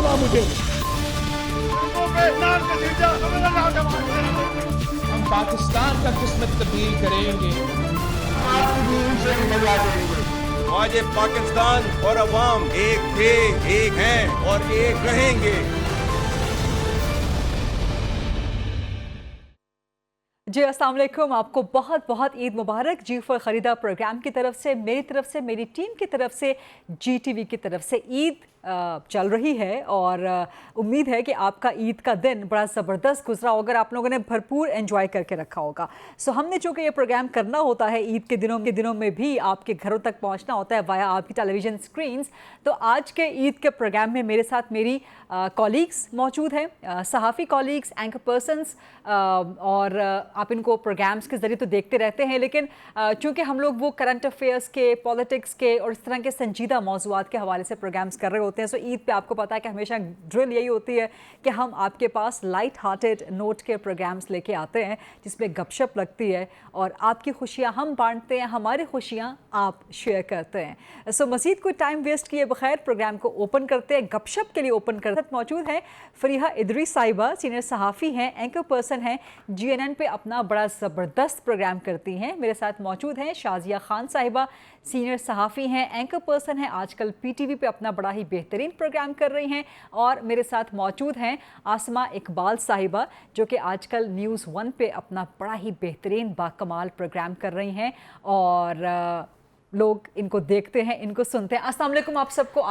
हवा मुझे। हम पाकिस्तान का किस्मत तब्दील करेंगे। आज ये पाकिस्तान और अवाम एक थे, एक हैं और एक रहेंगे। जी अस्सलाम वालेकुम, आपको बहुत बहुत ईद मुबारक। जी फॉर ख़रीदा प्रोग्राम की तरफ से, मेरी तरफ से, मेरी टीम की तरफ से, GTV की तरफ से ईद चल रही है और उम्मीद है कि आपका ईद का दिन बड़ा ज़बरदस्त गुजरा होगा, आप लोगों ने भरपूर एंजॉय करके रखा होगा। सो हमने चूँकि ये प्रोग्राम करना होता है ईद के दिनों में भी आपके घरों तक पहुँचना होता है वाया आपकी टेलीविज़न स्क्रीन्स, तो आज के ईद के प्रोग्राम में मेरे साथ मेरी कॉलीग्स मौजूद हैं, सहाफ़ी कॉलीग्स, एंकर पर्सनस, और आप इनको प्रोग्राम्स के ज़रिए तो देखते रहते हैं, लेकिन चूँकि हम लोग वो करंट अफेयर्स के, पॉलिटिक्स के और इस तरह के संजीदा मौज़ूआत के हवाले से प्रोग्राम्स कर रहे होते हैं। सो ईद पे आपको पता है कि हमेशा ड्रिल यही होती है कि हम आपके पास लाइट हार्टेड नोट के प्रोग्राम्स लेके आते हैं जिसमें गपशप लगती है और आपकी खुशियाँ हम बांटते हैं, हमारी खुशियाँ आप शेयर करते हैं। सो मज़ीद कोई टाइम वेस्ट किए बगैर प्रोग्राम को ओपन करते हैं, गपशप के लिए ओपन करते हैं। मौजूद है फरीहा इदरीस साहिबा, सीनियर सहाफ़ी हैं, एंकर पर्सन हैं, GNN पे अपना बड़ा ज़बरदस्त प्रोग्राम करती हैं। मेरे साथ मौजूद हैं शाजिया खान साहिबा, सीनियर सहाफ़ी हैं, एंकर पर्सन हैं, आजकल PTV पे अपना बड़ा ही बेहतरीन प्रोग्राम कर रही हैं। और मेरे साथ मौजूद हैं आसमा इकबाल साहिबा, जो कि आजकल न्यूज़ 1 पे अपना बड़ा ही बेहतरीन बाकमाल प्रोग्राम कर रही हैं और लोग इनको देखते हैं, इनको सुनते हैं। अस्सलाम वालेकुम आप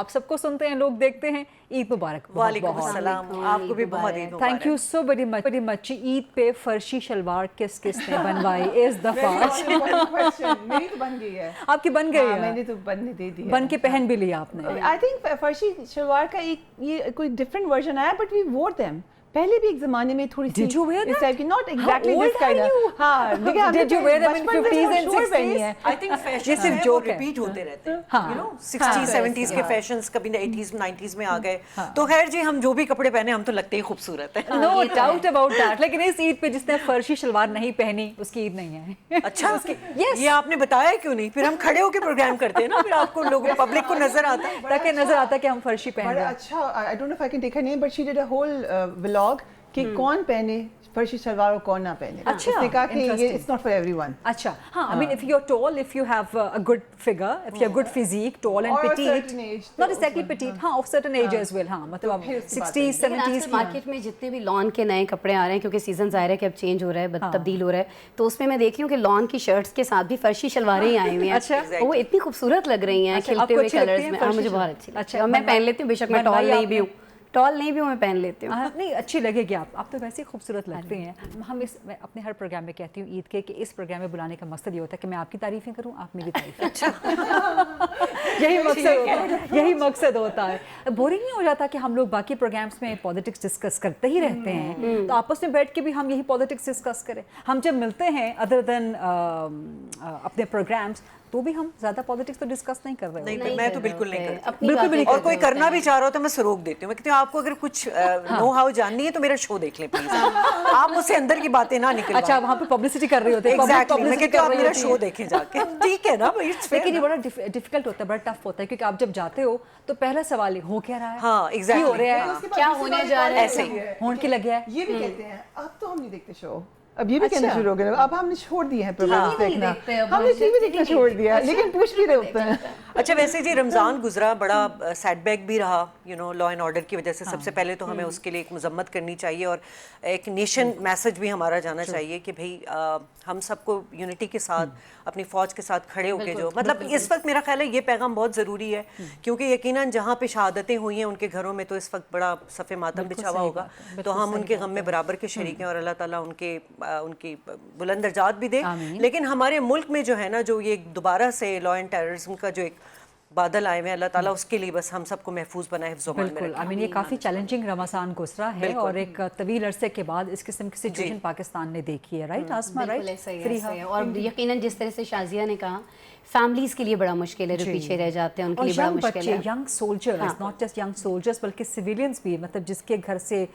सबको सुनते हैं, लोग देखते हैं। ईद मुबारक। वालेकुम अस्सलाम, आपको भी बहुत ईद मुबारक। Thank you so very much. Eid पे फर्शी शलवार किस ने बनवाई इस दफा? मेरी तो बन गई है। आपकी बन गई है? मैंने तो बनने दे दी है। बन के पहन भी लिया आपने? आई थिंक फर्शी शलवार का ये कोई डिफरेंट वर्जन आया, बट वी वोर देम। पहले भी एक जमाने में थोड़ी सी इस टाइप की, not exactly this kind of. हां, देखिए हमने Did you wear them in 50s and 60s? I think fashion सिर्फ जोक रिपीट होते रहते हैं, यू नो 60s 70s के फैशंस कभी 80s 90s में आ गए। तो खैर जी, हम जो भी कपड़े पहने हम तो लगते ही खूबसूरत हैं, नो डाउट अबाउट दैट। लेकिन इस ईद पे जिसने फर्शी शलवार नहीं पहनी उसकी ईद नहीं है। अच्छा, ये आपने बताया क्यों नहीं? फिर हम खड़े होकर प्रोग्राम करते हैं ना, फिर आपको लोगों पब्लिक को नजर आता है, ताकि नजर आता है कि हम फर्शी पहन रहे हैं। अच्छा, I don't know if I can take her name, but she did a whole vlog कि कौन पहने फर्शी शलवार और कौन ना पहने। अच्छा, उसने कहा कि ये इट्स नॉट फॉर एवरीवन। अच्छा, हाँ, I mean if you are tall, if you have a good figure, if you are good physique, tall and petite, not exactly petite, हाँ, of certain age age well, हाँ, मतलब 60s 70s market में जितने भी lawn के नए कपड़े आ रहे हैं, क्योंकि सीजन ज़ाहिर है कि अब चेंज हो रहा है, तब्दील हो रहा है, तो उसमें मैं देख रही हूँ कि लॉन की शर्ट्स के साथ भी फर्शी शलवारें ही आई हुई हैं। अच्छा, वो इतनी खूबसूरत लग रही हैं खिलते हुए कलर्स में। मुझे बहुत अच्छी लगती है और मैं पहन लेती हूँ, बेशक मैं टॉल नहीं भी हूँ, मैं पहन लेती हूँ। नहीं, अच्छी लगेगी, आप तो वैसे ही खूबसूरत लगते हैं। मैं अपने हर प्रोग्राम में कहती हूँ ईद के कि इस प्रोग्राम में बुलाने का मकसद ये होता है कि मैं आपकी तारीफ़ें करूँ, आप मेरी तारीफ़ें। अच्छा, यही मकसद होता है। बोरिंग नहीं हो जाता कि हम लोग बाकी प्रोग्राम्स में पॉलिटिक्स डिस्कस करते ही रहते हैं, तो आपस में बैठ के भी हम यही पॉलिटिक्स डिस्कस करें। हम जब मिलते हैं अदर देन अपने प्रोग्राम्स, तो भी हम ज्यादा पॉलिटिक्स तो डिस्कस नहीं कर रहे। नहीं, मैं तो बिल्कुल नहीं करती, बिल्कुल भी नहीं। और कोई करना भी चाह रहा हो तो मैं रोक देती हूँ। मैं कहती हूँ आपको अगर कुछ नो हाउ जाननी है तो मेरा शो देख लें प्लीज, आप मुझसे अंदर की बातें ना निकलवाएं। अच्छा, वहाँ पे पब्लिसिटी कर रही होती है। एग्जैक्टली, मैं कहती हूँ आप मेरा शो देखें जाके, ठीक है ना। लेकिन ये बड़ा डिफिकल्ट होता है, बड़ा टफ होता है, क्योंकि आप जब जाते हो तो पहला सवाल हो क्या रहा है, हाँ एग्जैक्टली हो रहा है, क्या होने जा रहा है, ऐसे होने की लगे है। ये भी कहते हैं अब तो हम नहीं देखते शो, अब ये भी कहना शुरू हो गया, अब हमने छोड़ दिए हैं प्रोग्राम देखना, हमने टीवी देखना छोड़ दिया, लेकिन पूछ भी रहे होते हैं। अच्छा, वैसे जी रमज़ान गुजरा बड़ा सेटबैक भी रहा, you know, law and order की वजह से। सबसे पहले तो हमें उसके लिए एक मजम्मत करनी चाहिए और एक नेशन मैसेज भी हमारा जाना चाहिए कि भाई हम सबको यूनिटी के साथ अपनी फ़ौज के साथ खड़े होके, जो मतलब इस वक्त मेरा ख्याल है ये पैगाम बहुत ज़रूरी है, क्योंकि यकीनन जहाँ पे शहादतें हुई हैं उनके घरों में तो इस वक्त बड़ा सफ़े मातम बिछा हुआ होगा, तो हम उनके गम में बराबर के शरीक हैं और अल्लाह ताला उनकी बुलंद दर्जात भी दे। लेकिन हमारे मुल्क में जो है ना, जो ये दोबारा से लॉ एंड टेररिज्म का जो एक बादल आए हुए, अल्लाह ताला उसके लिए बस हम सबको महफूज बनाए, हिफ्ज़ व अमान में बिल्कुल। आई मीन ये काफ़ी चैलेंजिंग रमज़ान गुजरा है और एक तवील अरसे के बाद इस किस्म की सिचुएशन पाकिस्तान ने देखी है, राइट आसमा? राइट, और यकीनन जिस तरह से शाजिया ने कहा, फैमिलीज के लिए बड़ा मुश्किल है, जो पीछे रह जाते हैं उनके लिए बड़ा मुश्किल है। Young soldiers, not just young soldiers बल्कि सिविलियंस भी, मतलब जिसके घर से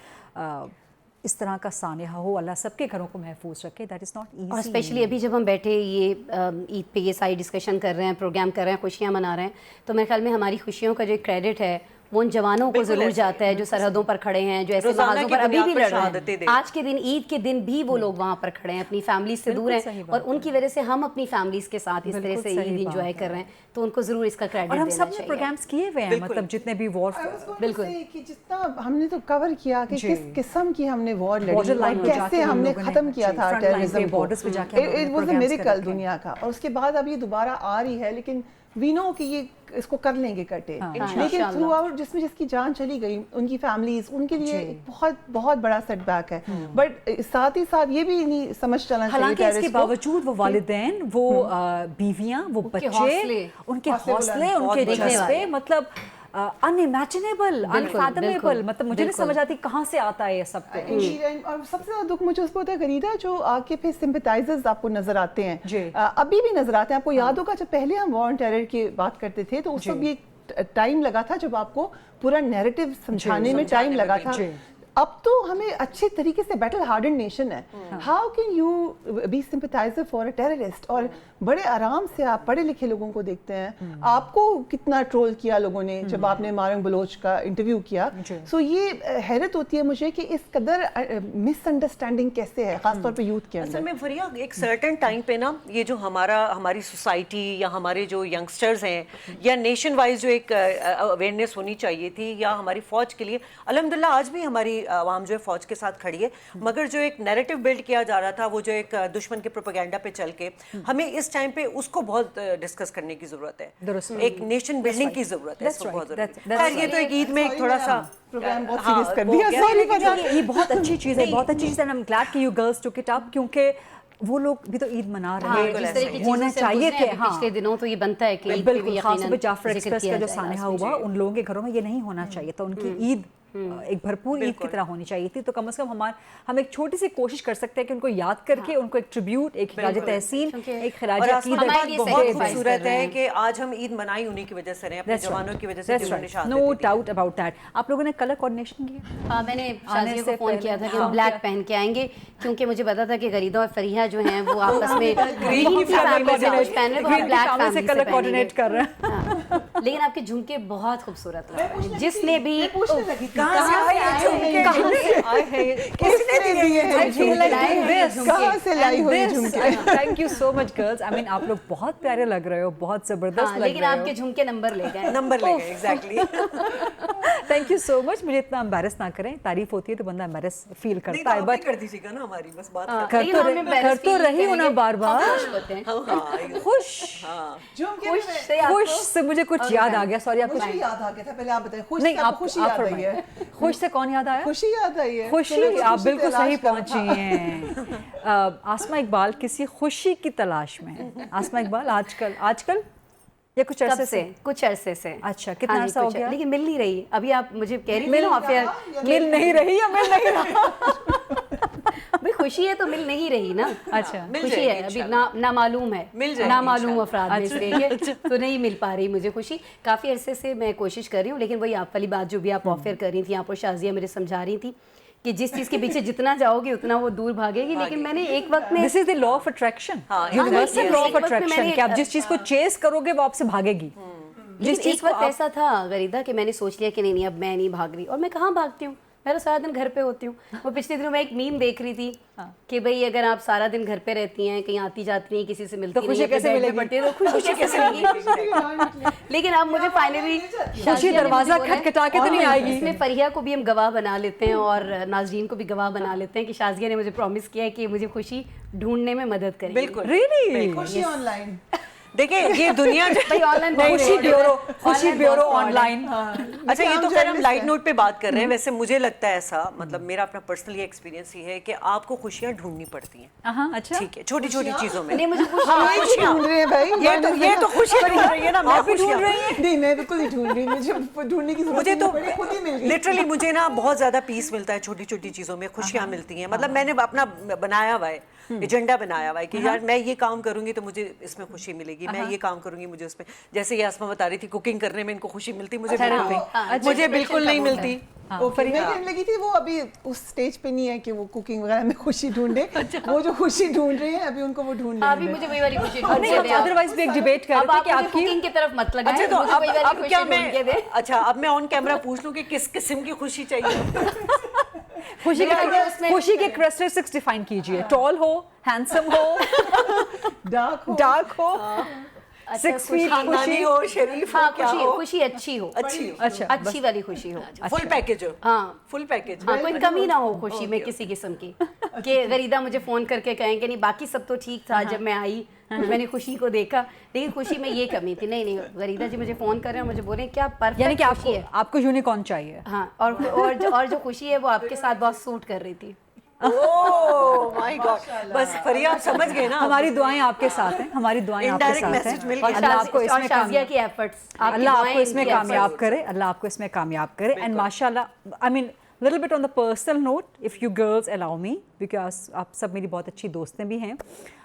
इस तरह का सानिहा हो, अल्लाह सबके घरों को महफूज रखे, दैट इज़ नॉट ईजी। और स्पेशली अभी जब हम बैठे ये ईद पे ये सारी डिस्कशन कर रहे हैं, प्रोग्राम कर रहे हैं, खुशियाँ मना रहे हैं, तो मेरे ख्याल में हमारी खुशियों का जो क्रेडिट है وہ ان جوانوں کو ضرور جاتا ہے جو سرحدوں پر کھڑے ہیں, جو ایسے محاذوں پر ابھی بھی لڑ رہے ہیں. آج کے دن, عید کے دن بھی وہ لوگ وہاں پر کھڑے ہیں, اپنی فیملیز سے دور ہیں, اور ان کی وجہ سے ہم اپنی فیملیز کے ساتھ اس طرح سے عید انجوائے کر رہے ہیں, تو ان کو ضرور اس کا کریڈٹ دینا چاہیے. اور ہم سب نے پروگرامز کیے ہوئے ہیں, مطلب جتنے بھی وار, بالکل کہ جتنا ہم نے تو کور کیا کہ کس قسم کی ہم نے وار لڑی, کیسے ہم نے ختم کیا تھا ٹیررزم کو, اٹ واز اے میریکل دنیا کا. اور اس کے بعد اب یہ دوبارہ آ رہی ہے, لیکن وی نو کہ یہ اس کو کر لیں گے کٹے, لیکن تھرو آؤٹ جس میں جس کی جان چلی گئی, ان کی فیملیز, ان کے لیے بہت بہت بڑا سیٹ بیک ہے. بٹ ساتھ ہی ساتھ یہ بھی نہیں سمجھ چلنا چاہیے, حالانکہ اس کے باوجود وہ والدین, وہ بیویاں, وہ بچے, ان کے حوصلے, ان کے جذبے, مطلب unimaginable, unfathomable, مطلب مجھے نہیں سمجھ آتی کہاں سے آتا ہے یہ سب کو. اور سب سے زیادہ دکھ مجھے اس پہ ہوتا ہے غریدہ, جو آگے پہ سمپیٹائزرز آپ کو نظر آتے ہیں, ابھی بھی نظر آتے ہیں. آپ کو یاد ہوگا جب پہلے ہم وار اینڈ ٹیرر کی بات کرتے تھے تو اس وقت بھی ٹائم لگا تھا جب آپ کو پورا نیریٹو سمجھانے میں ٹائم لگا تھا. اب تو ہمیں اچھے طریقے سے بیٹل ہارڈنڈ نیشن ہے. How can you be sympathiser for a terrorist? اور بڑے آرام سے آپ پڑھے لکھے لوگوں کو دیکھتے ہیں. آپ کو کتنا ٹرول کیا لوگوں نے جب آپ نے مارنگ بلوچ کا انٹرویو کیا. سو یہ حیرت ہوتی ہے مجھے کہ اس قدر مس انڈرسٹینڈنگ کیسے ہے, خاص طور پہ یوتھ کے اندر. اصل میں فریا ایک سرٹن ٹائم پہ نا, یہ جو ہماری سوسائٹی یا ہمارے جو ینگسٹرز ہیں, یا نیشن وائز جو ایک اویئرنیس ہونی چاہیے تھی, یا ہماری فوج کے لیے, الحمدللہ آج بھی ہماری عوام جو ہے فوج کے ساتھ کھڑی ہے. مگر جو ایک نیریٹو بلڈ کیا جا رہا تھا, وہ جو ایک دشمن کے پروپیگنڈا پہ چل کے, ہمیں اس ٹائم پہ اس کو بہت ڈسکس کرنے کی ضرورت ہے. ایک نیشن بلڈنگ کی ضرورت ہے, اس کو بہت ضرورت ہے. خیر یہ تو ایک عید میں ایک تھوڑا سا پروگرام بہت سیریس کر دیا. یہ بہت اچھی چیز ہے, بہت اچھی چیز ہے. I'm glad کہ you girls took it up, کیونکہ وہ لوگ بھی تو عید منا رہے ہیں, ہونا چاہیے تھے. پچھلے دنوں تو یہ بنتا ہے کہ بالکل, خاص طور پہ جعفر ایکسپریس کا جو سانحہ ہوا, ان لوگوں کے گھروں میں یہ نہیں ہونا چاہیے تھا. ان کی عید ایک بھرپور عید کی طرح ہونی چاہیے تھی. تو کم از کم ہم ایک چھوٹی سی کوشش کر سکتے ہیں کہ ان کو یاد کر کے ان کو ایک ٹریبیوٹ, ایک خراج تحسین, ایک خراج عقیدت. بہت خوبصورت ہے کہ آج ہم عید منائی انہی کی وجہ سے رہے, اپنے جوانوں کی وجہ سے, جنہوں نے شہادت دی. No doubt about that. آپ لوگوں نے کلر کوآرڈینیشن کیا؟ ہاں, میں نے شازیہ کو فون کیا تھا کہ ہم بلیک پہن کے آئیں گے, کیونکہ مجھے پتا تھا کہ غریدہ اور فریحہ جو ہیں وہ آپس میں گرین سے کلر کوآرڈینیٹ کر رہے ہیں. لیکن آپ کے جھمکے بہت خوبصورت لگ رہے ہیں. جس نے بھی thank you so much girls. I mean آپ لوگ بہت پیارے لگ رہے ہو, بہت زبردست, لیکن آپ کے جھمکے نمبر لے گئے. ایگزیکٹلی. تھینک یو سو مچ. مجھے اتنا امبیرس نہ کریں, تعریف ہوتی ہے تو بندہ امبیرس فیل کرتا ہے. بٹ کر دیجیے گا نا ہماری بس بات کر تو رہی ہوں نا بار بار. خوش سے مجھے کچھ یاد آ گیا. سوری, آپ کو یاد آ گیا تھا, پہلے آپ بتائیں. نہیں, آپ خوشی یاد آئی ہے. خوش سے کون یاد آیا؟ خوشی یاد آئی ہے. خوشی, آپ بالکل صحیح پہنچی ہیں. آسماء اقبال کسی خوشی کی تلاش میں ہے. آسماء اقبال آج کل یا کچھ عرصے سے. اچھا, کتنا عرصہ ہو گیا؟ لیکن مل نہیں رہی. ابھی آپ مجھے کہہ رہی تھی مل نہیں رہی یا مل نہیں رہا؟ بھائی خوشی ہے تو مل نہیں رہی نا. اچھا, خوشی ہے, ابھی نامعلوم ہے, نامعلوم افراد میں سے تو نہیں مل پا رہی مجھے خوشی. کافی عرصے سے میں کوشش کر رہی ہوں, لیکن وہی آپ والی بات جو بھی آپ آفر کر رہی تھیں, آپ اور شازیہ میرے سمجھا رہی تھی کہ جس چیز کے پیچھے جتنا جاؤ گے اتنا وہ دور بھاگے گی. لیکن میں نے ایک وقت میں, this is the law of attraction, universal law of attraction, کہ آپ جس چیز کو چیز کرو گے وہ آپ سے بھاگے گی. جس چیز وقت ایسا تھا غریدہ کہ میں نے سوچ لیا کہ نہیں اب میں نہیں بھاگ رہی. اور میں کہاں بھاگتی ہوں, میں تو سارا دن گھر پہ ہوتی ہوں. وہ پچھلے دنوں میں ایک میم دیکھ رہی تھی کہ بھئی اگر آپ سارا دن گھر پہ رہتی ہیں, کہیں آتی جاتی نہیں, کسی سے ملتی نہیں, کیسے ملے پڑتی تو خوشی کیسے ملے گی. لیکن اب مجھے فائنلی خوشی دروازہ کھٹکھٹا کے تو نہیں آئے گی. اس میں فریحہ کو بھی ہم گواہ بنا لیتے ہیں اور ناظرین کو بھی گواہ بنا لیتے ہیں کہ شازیہ نے مجھے پرومس کیا ہے کہ مجھے خوشی ڈھونڈنے میں مدد کرے. بالکل, ریئلی خوشی آن لائن. دیکھیں یہ دنیا خوشی بیورو آن لائن. اچھا, یہ تو خیر ہم لائٹ نوٹ پہ بات کر رہے ہیں. ویسے مجھے لگتا ہے ایسا, مطلب میرا اپنا پرسنلی ایکسپیرینس یہ ہے کہ آپ کو خوشیاں ڈھونڈنی پڑتی ہیں. اچھا, ٹھیک ہے, چھوٹی چھوٹی چیزوں میں. نہیں, مجھے ڈھونڈ رہے ہیں بھائی, یہ تو خوشی ڈھونڈ رہی ہے نا. میں بھی ڈھونڈ رہی ہوں. نہیں, میں بالکل نہیں ڈھونڈ رہی. مجھے ڈھونڈنے کی ضرورت نہیں پڑی, خود ہی مل گئی. لٹرلی مجھے نا بہت زیادہ پیس ملتا ہے چھوٹی چھوٹی چیزوں میں, خوشیاں ملتی ہیں. مطلب میں نے اپنا بنایا ہوا ہے, ایجنڈا بنایا ہوا ہے کہ یار میں یہ کام کروں گی تو مجھے اس میں خوشی ملے گی, میں یہ کام کروں گی مجھے اس میں. جیسے یہ آسماء بتا رہی تھی کوکنگ کرنے میں ان کو خوشی ملتی, مجھے بالکل نہیں ملتی. ओके, मैं कहने लगी थी वो अभी उस स्टेज पे नहीं है कि वो कुकिंग वगैरह में खुशी ढूंढे, वो जो खुशी ढूंढ रहे हैं अभी उनको वो ढूंढ लेने अभी दें। मुझे वही वाली खुशी अदरवाइज भी एक डिबेट कर अब रहे थे आप कि मुझे आपकी कुकिंग की तरफ मत लगाएं, अच्छा तो मुझे वही वाली अब खुशी क्या ढूंढ के मैं दें। अच्छा अब मैं ऑन कैमरा पूछ लूं कि किस किस्म की खुशी चाहिए? खुशी के कैरेक्टरिस्टिक्स डिफाइन कीजिए। टॉल हो, हैंडसम हो, डार्क हो, 6 फीट खानदानी खुशी हो, शरीफ हो, हाँ, क्या खुशी हो? खुशी अच्छी हो, अच्छी हो, अच्छा अच्छी वाली खुशी हो, फुल पैकेज हो, हाँ फुल पैकेज। हाँ, कोई कमी ना हो खुशी में किसी किस्म की कि गरीदा मुझे फोन करके कहें कि नहीं बाकी सब तो ठीक था, जब मैं आई मैंने खुशी को देखा लेकिन खुशी में ये कमी थी। नहीं गरीदा जी मुझे फोन कर रहे हैं, मुझे बोले क्या परफेक्ट यानी कि खुशी है। आपको यूनिकॉर्न चाहिए। हाँ, और जो खुशी है वो आपके साथ बहुत सूट कर रही थी। ओह माय गॉड, बस फरिया आप समझ गए ना। हमारी दुआएं आपके साथ हैं, हमारी दुआएं आपके Indirect साथ message मिल हैं। गया। अल्लाह आपको और इसमें शाजिया की एफर्ट्स, अल्लाह आपको इसमें कामयाब करे, अल्लाह आपको इसमें कामयाब करे। एंड माशाल्लाह, I mean little bit on the personal note, if you girls allow me, because आप सब मेरी बहुत अच्छी दोस्तें भी हैं,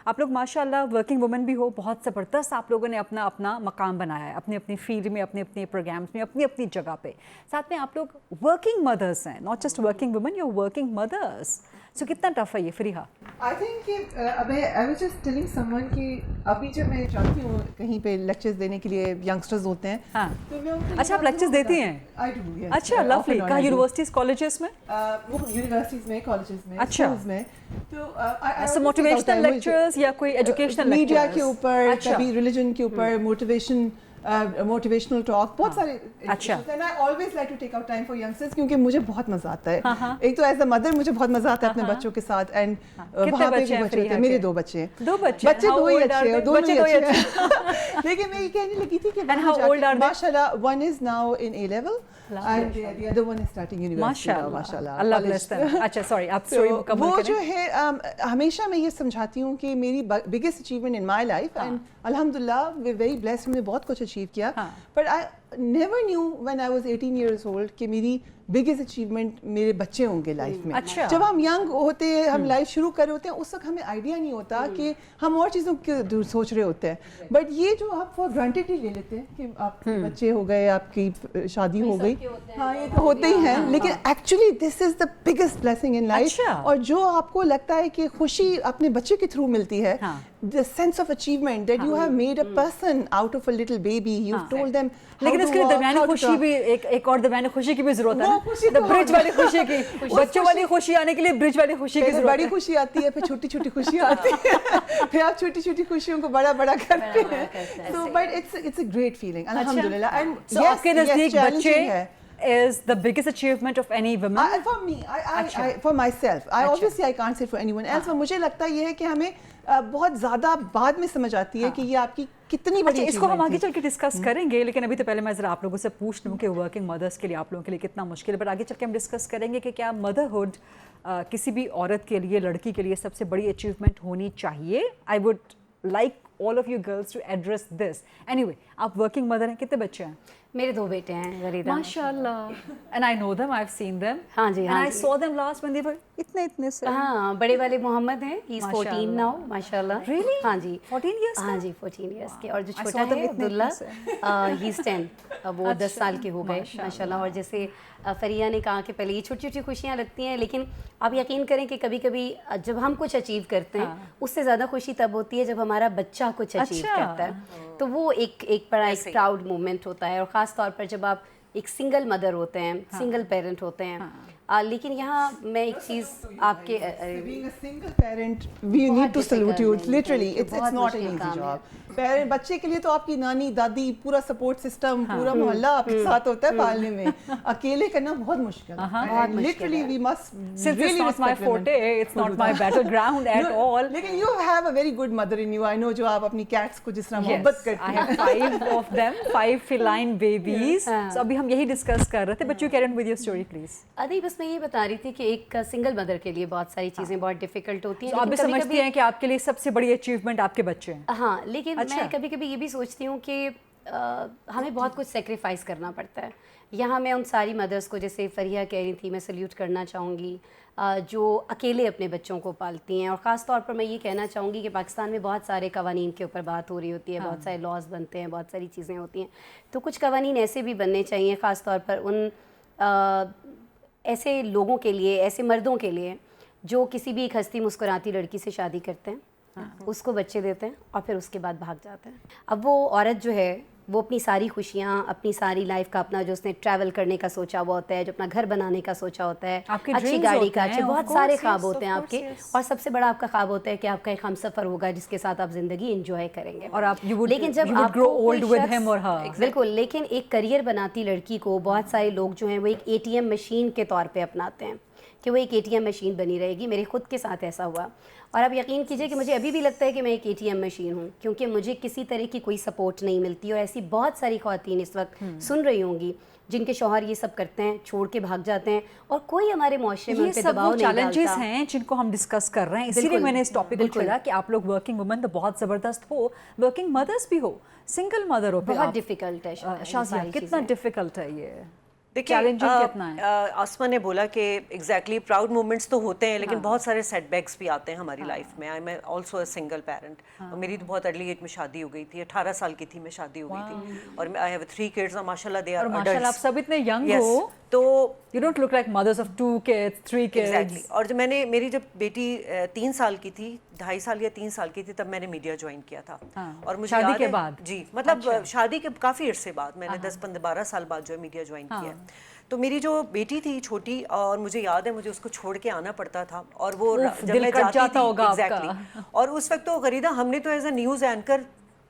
आप लोग माशाल्लाह वर्किंग वुमेन भी हो, बहुत ज़बरदस्त आप लोगों ने अपना अपना मकाम बनाया है अपनी अपनी फील्ड में, अपने अपने प्रोग्राम्स में, अपनी अपनी जगह पे। साथ में आप लोग वर्किंग मदर्स हैं, not just working women, you are working mothers. So कितना टफ है ये फरीहा? आई थिंक कि I was just telling someone कि अभी जब मैं जाती हूँ कहीं पे लेक्चर्स देने के लिए, यंगस्टर्स होते हैं, हाँ। तो मैं उनको अच्छा, आप lectures देती हैं? I do, yes. अच्छा, लवली। कहाँ, यूनिवर्सिटीज कॉलेजेस में? वो यूनिवर्सिटीज में, कॉलेजेस में, अच्छा। schools में, तो ऐसे मोटिवेशनल लेक्चर्स या कोई एजुकेशनल लेक्चर्स? मीडिया के ऊपर, अच्छा। कभी रिलीजन के ऊपर, मोटिवेशनल टॉक, बहुत सारे। अच्छा। And I always like to take out time for youngsters क्योंकि मुझे बहुत मजा आता है। एक तो एज अ मदर मुझे बहुत मजा आता है अपने बच्चों के साथ, एंड वहाँ पे भी बच्चे होते हैं। मेरे 2 बच्चे हैं। 2 बच्चे? बच्चे 2 ही अच्छे हैं, दोनों ही अच्छे अच्छे हैं। लेकिन मैं ये कहने लगी थी कि how old are they? माशाल्लाह one is now in A level and the other one is starting university now, माशाल्लाह। अल्लाह bless them। अच्छा, सॉरी, आप स्टोरी मुकम्मल वो करें। जो है हमेशा मैं ये समझाती हूँ कि मेरी biggest achievement in my life, and अल्हम्दुलिल्लाह वी वेरी ब्लेस्ड, हमने बहुत कुछ अचीव किया, but I never knew when I was 18 years old कि मेरी बिगेस्ट अचीवमेंट मेरे बच्चे होंगे लाइफ में। अच्छा। जब हम यंग होते हैं, हम लाइफ शुरू कर रहे होते हैं, उस वक्त हमें आइडिया नहीं होता कि हम और चीज़ों के सोच रहे होते हैं, बट ये जो आप फॉर ग्रांटेड ही ले लेते हैं कि आपके बच्चे हो गए, आपकी शादी हो गई, हाँ ये तो होते ही हैं, लेकिन actually this is the biggest blessing in life. और जो आपको लगता है कि खुशी अपने बच्चे के थ्रू मिलती है, the sense of achievement that you have made a person out of a little baby, you've told them how लेकिन to इसके लिए walk, दरमियानी how to खुशी talk. भी एक और दरमियानी खुशी की भी जरूरत है वो खुशी ना, तो ब्रिज वाली खुशी की, बच्चों वाली खुशी आने के लिए ब्रिज वाली खुशी की पहले जरूरत बड़ी है। खुशी आती है, फिर छोटी छोटी खुशी आती है, फिर आप छोटी छोटी खुशियों को बड़ा बड़ा करते हैं। So but it's a great feeling, alhamdulillah. And So आपके नजदीक बच्चे challenging है। is the biggest achievement of any woman? For me, for myself, obviously I can't say for anyone else. पर मुझे लगता ये है कि हमें बहुत ज़्यादा बाद में समझ आती है कि ये आपकी कितनी बड़ी इसको हम achievement आगे थी। चल के डिस्कस करेंगे, लेकिन अभी तो पहले मैं ज़रा आप लोगों से पूछ लूँ कि वर्किंग मदर्स के लिए आप लोगों के लिए कितना मुश्किल है, बट आगे चल के हम डिस्कस करेंगे कि क्या मदरहुड किसी भी औरत के लिए, लड़की के लिए सबसे बड़ी अचीवमेंट होनी चाहिए। I would like all of you girls to address this. Anyway, आप working mother हैं, कितने बच्चे हैं? मेरे 2 बेटे हैं गरीदा। माशाल्लाह। And I know them, I've seen them. हाँ जी, हाँ And I ji. saw them last when they were इतने से। हाँ, बड़े वाले मोहम्मद हैं, he is 14 now, माशाल्लाह। Really? हाँ जी। 14 years हाँ का? जी, 14 years के। और जो I छोटा saw them है इतने अब्दुल्ला, से। he is 10, वो 10 साल के हो गए माशाल्लाह। और जैसे फरिया ने कहा कि पहले ये छोटी छोटी खुशियाँ लगती हैं, लेकिन आप यकीन करें कि कभी कभी जब हम कुछ अचीव करते हैं उससे ज़्यादा खुशी तब होती है जब हमारा बच्चा कुछ अचीव करता है, तो वो एक बड़ा एक प्राउड मोमेंट होता है। और ख़ास तौर पर जब आप एक सिंगल मदर होते हैं, सिंगल पेरेंट होते हैं। लेकिन यहाँ मैं एक चीज़ आपके Being a single parent, we need to salute you. Literally, it's not an easy job. Parent बच्चे के लिए तो आपकी नानी दादी पूरा सपोर्ट सिस्टम पूरा मोहल्ला आपके साथ होता है पालने में, अकेले करना बहुत मुश्किल है। Literally we must Since it's not my forte, it's not my battleground at all. लेकिन you have a very good mother in you. I know जो आप अपनी cats को जिस तरह मोहब्बत करती I have 5 of them, 5 feline babies. So अभी हम यही डिस्कस कर रहे थे, but you carry on with your story please. नहीं, बस मैं ये बता रही थी कि एक सिंगल मदर के लिए बहुत सारी चीज़ें बहुत डिफिकल्ट होती हैं। आप भी समझती हैं कि आपके लिए सबसे बड़ी अचीवमेंट आपके बच्चे हैं? हाँ, लेकिन मैं कभी कभी ये भी सोचती हूँ कि हमें बहुत कुछ सेक्रीफाइस करना पड़ता है। यहाँ मैं उन सारी मदर्स को, जैसे फरिया कह रही थी, मैं सल्यूट करना चाहूँगी जो अकेले अपने बच्चों को पालती हैं। और ख़ास तौर पर मैं ये कहना चाहूँगी कि पाकिस्तान में बहुत सारे कवानीन के ऊपर बात हो रही होती है, बहुत सारे लॉज बनते हैं, बहुत सारी चीज़ें होती हैं, तो कुछ कवानीन ऐसे भी बनने चाहिए ख़ास तौर पर उन ایسے لوگوں کے لیے, ایسے مردوں کے لیے جو کسی بھی ایک ہستی مسکراتی لڑکی سے شادی کرتے ہیں, اس کو بچے دیتے ہیں اور پھر اس کے بعد بھاگ جاتے ہیں. اب وہ عورت جو ہے وہ اپنی ساری خوشیاں, اپنی ساری لائف کا اپنا جو اس نے ٹریول کرنے کا سوچا ہوا ہوتا ہے, جو اپنا گھر بنانے کا سوچا ہوتا ہے, اچھی گاڑی کا, اچھے بہت سارے خواب ہوتے ہیں آپ کے, اور سب سے بڑا آپ کا خواب ہوتا ہے کہ آپ کا ایک ہم سفر ہوگا جس کے ساتھ آپ زندگی انجوائے کریں گے. اور آپ لیکن جب آپ بالکل, لیکن ایک کریئر بناتی لڑکی کو بہت سارے لوگ جو ہیں وہ ایک ATM مشین کے طور پہ اپناتے ہیں کہ وہ ایک ATM مشین بنی رہے گی. میرے خود کے ساتھ ایسا ہوا, اور آپ یقین کیجئے کہ مجھے ابھی بھی لگتا ہے کہ میں ایک ATM مشین ہوں, کیونکہ مجھے کسی طرح کی کوئی سپورٹ نہیں ملتی. اور ایسی بہت ساری خواتین اس وقت سن رہی ہوں گی جن کے شوہر یہ سب کرتے ہیں, چھوڑ کے بھاگ جاتے ہیں, اور کوئی ہمارے معاشرے میں ان پہ دباؤ نہیں ڈالتا. چیلنجز ہیں جن کو ہم ڈسکس کر رہے ہیں, اسی لیے میں نے اس ٹاپک کو چھیڑا کہ آپ لوگ ورکنگ وومن تو بہت زبردست ہو, ورکنگ مدرس بھی ہو, سنگل مدر ہو, بہت ڈیفیکلٹ ہے. شازیہ کتنا ڈیفیکلٹ ہے یہ؟ دیکھیں آسما نے بولا کہ ایگزیکٹلی پراؤڈ مومنٹس تو ہوتے ہیں, لیکن بہت سارے سیٹ بیکس بھی آتے ہیں ہماری لائف میں. I am also a single parent, اور میری تو بہت ارلی ایج میں شادی ہو گئی تھی, 18 سال کی تھی میں شادی ہو گئی تھی, اور آئی ہیو 3 kids, اور ماشاء اللہ دے آر ماشاءاللہ آپ سب اتنے ینگ ہو, تو you don't look like mothers of 2 kids 3 kids. Exactly. اور جب میری جب بیٹی 3 سال کی تھی, 2.5 سال یا 3 سال کی تھی, تب میں نے میڈیا جوائن کیا تھا. اور مجھے شادی کے بعد؟ جی, مطلب شادی کے کافی عرصے بعد میں نے 10-12 سال بعد جو ہے میڈیا جوائن کیا. تو میری جو بیٹی تھی چھوٹی, اور مجھے یاد ہے مجھے اس کو چھوڑ کے آنا پڑتا تھا, اور وہ جب میں جاتی تھی ایگزیکٹلی, اور اس وقت تو غریدہ ہم نے تو as a news anchor